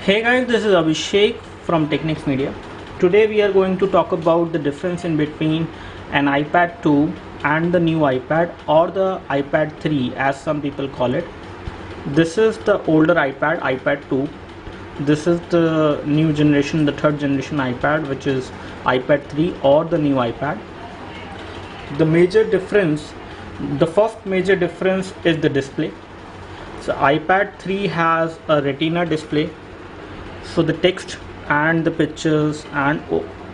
Hey guys, this is Abhishek from Technics Media. Today we are going to talk about the difference in between an iPad 2 and the new iPad, or the iPad 3 as some people call it. This is the older iPad, iPad 2. This is the new generation, the third generation iPad, which is iPad 3 or the new iPad. The first major difference is the display. So iPad 3 has a retina display, so the text and the pictures and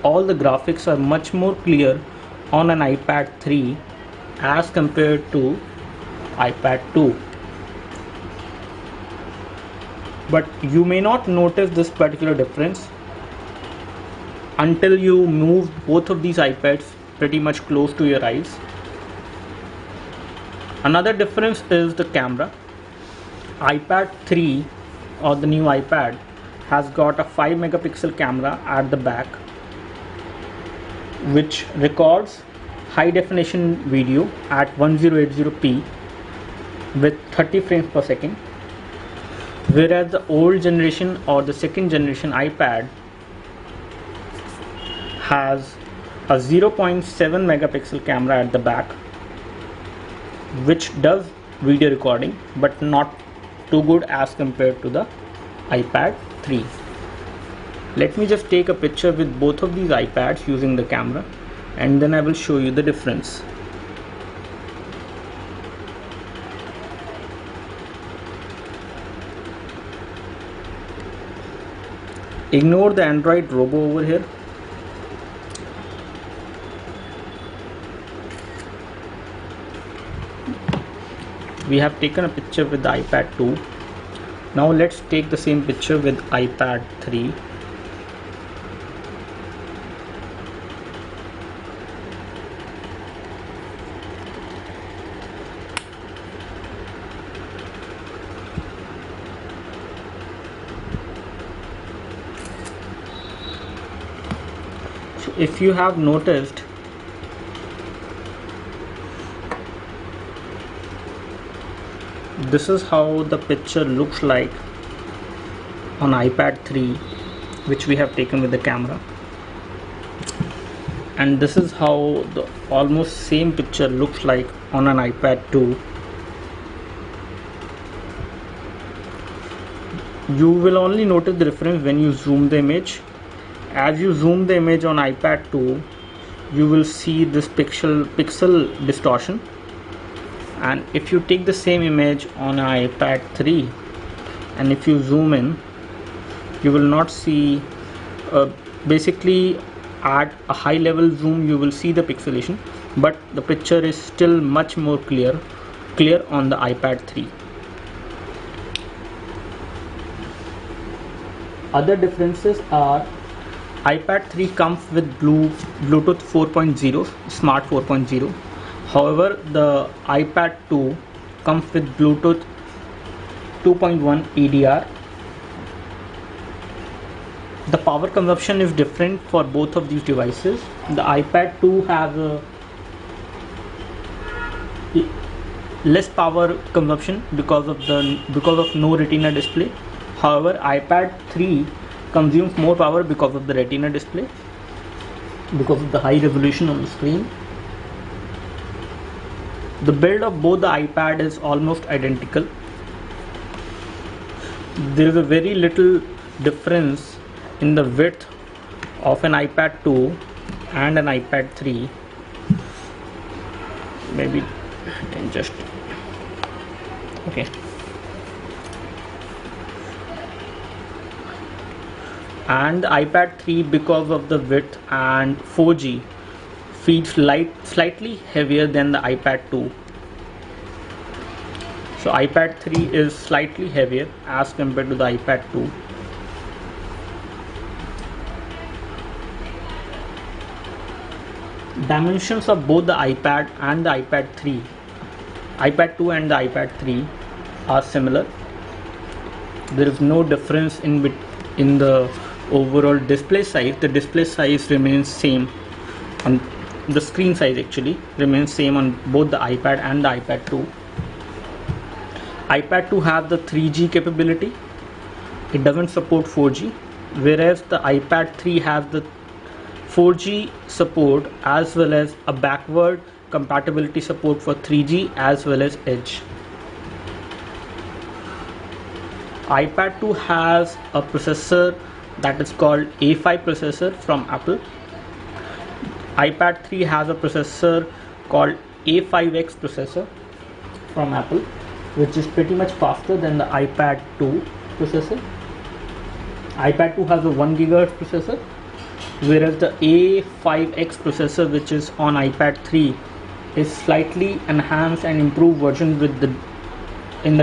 all the graphics are much more clear on an iPad 3 as compared to iPad 2. But you may not notice this particular difference until you move both of these iPads pretty much close to your eyes. Another difference is the camera. iPad 3 or the new iPad has got a 5 megapixel camera at the back, which records high definition video at 1080p with 30 frames per second, whereas the old generation or the second generation iPad has a 0.7 megapixel camera at the back, which does video recording but not too good as compared to the iPad 3. Let me just take a picture with both of these iPads using the camera, and then I will show you the difference. Ignore the Android robo over here. We have taken a picture with the iPad 2. Now let's take the same picture with iPad 3. So if you have noticed, this is how the picture looks like on iPad 3, which we have taken with the camera, and this is how the almost same picture looks like on an iPad 2. You will only notice the difference when you zoom the image. As you zoom the image on iPad 2, you will see this pixel distortion, and if you take the same image on iPad 3 and if you zoom in, you will not see basically at a high level zoom you will see the pixelation, but the picture is still much more clear on the iPad 3. Other differences are iPad 3 comes with Bluetooth 4.0, Smart 4.0. However, the iPad 2 comes with Bluetooth 2.1 EDR. The power consumption is different for both of these devices. The iPad 2 has a less power consumption because of no retina display. However, iPad 3 consumes more power because of the retina display, because of the high resolution on the screen. The build of both the iPad is almost identical. There is a very little difference in the width of an iPad 2 and an iPad 3. Maybe I can just okay. And the iPad 3, because of the width and 4G, feels slightly heavier than the iPad 2. So iPad 3 is slightly heavier as compared to the iPad 2. Dimensions of both the iPad and the iPad 3, iPad 2 and the iPad 3 are similar. There is no difference in the overall display size. The display size remains same on the screen size actually remains same on both the iPad and the iPad 2. iPad 2 have the 3G capability, it doesn't support 4G, whereas the iPad 3 has the 4G support as well as a backward compatibility support for 3G as well as Edge. iPad 2 has a processor that is called A5 processor from Apple. iPad 3 has a processor called A5X processor from Apple, which is pretty much faster than the iPad 2 processor. iPad 2 has a 1 GHz processor, whereas the A5X processor, which is on iPad 3, is slightly enhanced and improved version with the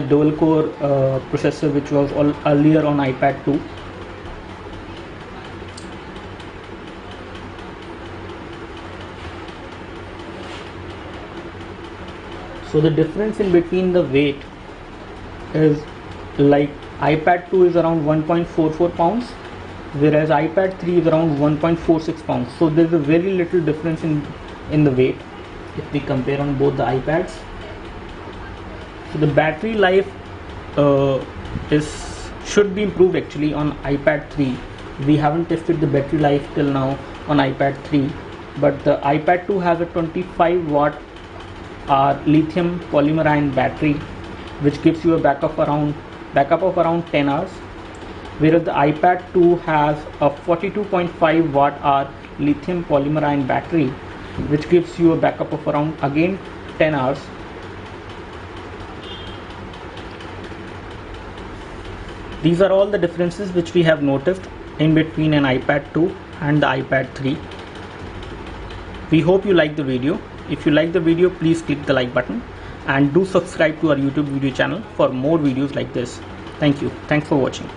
dual core processor, which was earlier on iPad 2. So the difference in between the weight is like iPad 2 is around 1.44 pounds, whereas iPad 3 is around 1.46 pounds. So there's a very little difference in the weight if we compare on both the iPads. So the battery life should be improved actually on iPad 3. We haven't tested the battery life till now on iPad 3, but the iPad 2 has a 25 watt lithium polymer ion battery, which gives you a backup of around 10 hours, whereas the iPad 2 has a 42.5 watt lithium polymer ion battery, which gives you a backup of around again 10 hours. These are all the differences which we have noticed in between an iPad 2 and the iPad 3. We hope you like the video. If you like the video, please click the like button and do subscribe to our YouTube video channel for more videos like this. Thank you. Thanks for watching.